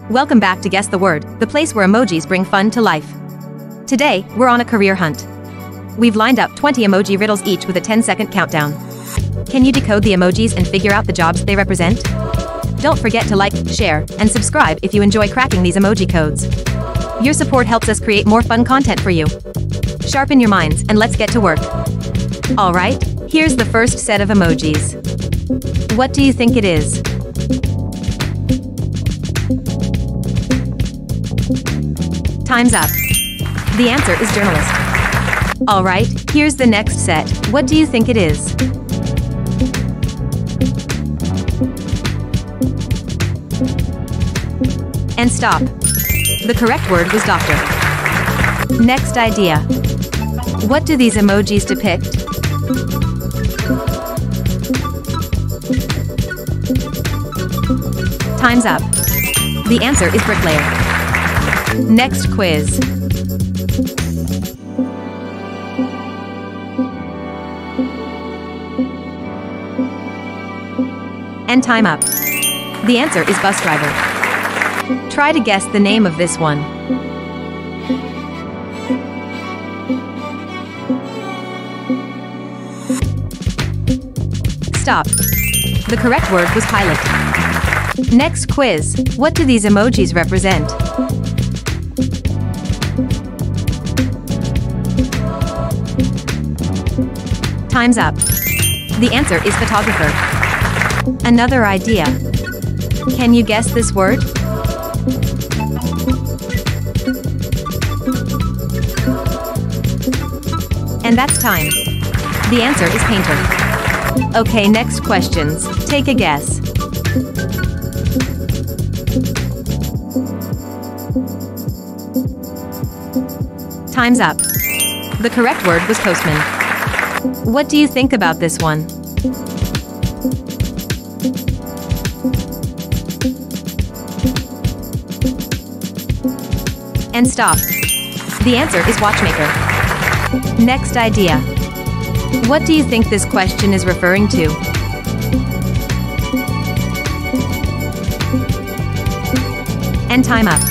Welcome back to Guess the Word, the place where emojis bring fun to life. Today, we're on a career hunt. We've lined up 20 emoji riddles each with a 10-second countdown. Can you decode the emojis and figure out the jobs they represent? Don't forget to like, share, and subscribe if you enjoy cracking these emoji codes. Your support helps us create more fun content for you. Sharpen your minds and let's get to work. Alright, here's the first set of emojis. What do you think it is? Time's up. The answer is journalist. Alright, here's the next set. What do you think it is? And stop. The correct word was doctor. Next idea. What do these emojis depict? Time's up. The answer is bricklayer. Next quiz. And time up. The answer is bus driver. Try to guess the name of this one. Stop. The correct word was pilot. Next quiz. What do these emojis represent? Time's up. The answer is photographer. Another idea. Can you guess this word? And that's time. The answer is painter. Okay, next questions. Take a guess. Time's up. The correct word was postman. What do you think about this one? And stop. The answer is watchmaker. Next idea. What do you think this question is referring to? And time up.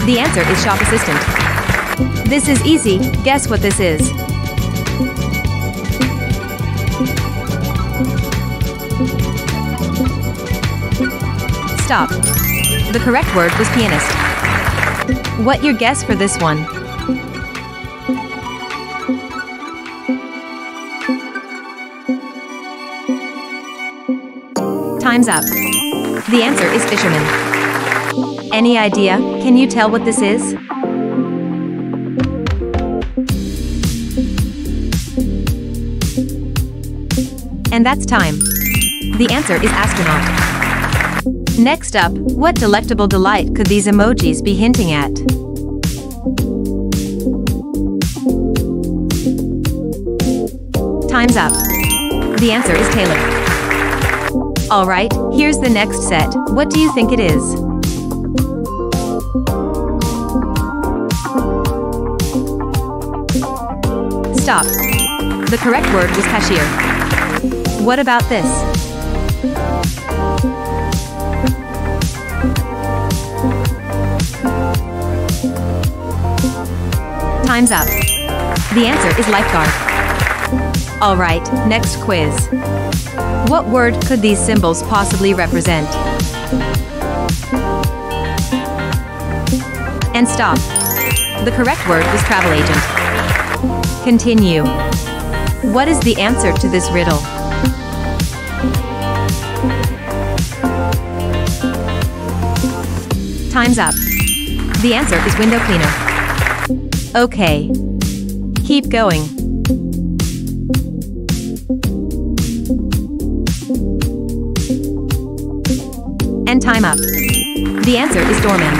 The answer is shop assistant. This is easy. Guess what this is? Stop. The correct word was pianist. What your guess for this one? Time's up. The answer is fisherman. Any idea? Can you tell what this is? And that's time. The answer is astronaut. Next up, what delectable delight could these emojis be hinting at? Time's up. The answer is tailor. Alright, here's the next set. What do you think it is? Stop. The correct word was cashier. What about this? Time's up. The answer is lifeguard. Alright, next quiz. What word could these symbols possibly represent? And stop. The correct word was travel agent. Continue. What is the answer to this riddle? Time's up. The answer is window cleaner. Okay. Keep going. And time up. The answer is doorman.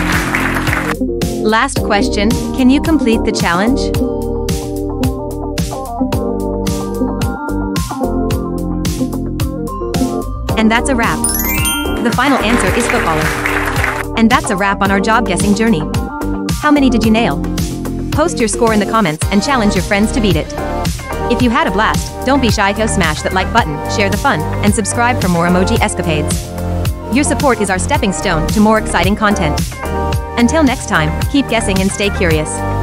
Last question, can you complete the challenge? And that's a wrap. The final answer is footballer. And that's a wrap on our job guessing journey. How many did you nail? Post your score in the comments and challenge your friends to beat it. If you had a blast, don't be shy, go smash that like button, share the fun, and subscribe for more emoji escapades. Your support is our stepping stone to more exciting content. Until next time, keep guessing and stay curious.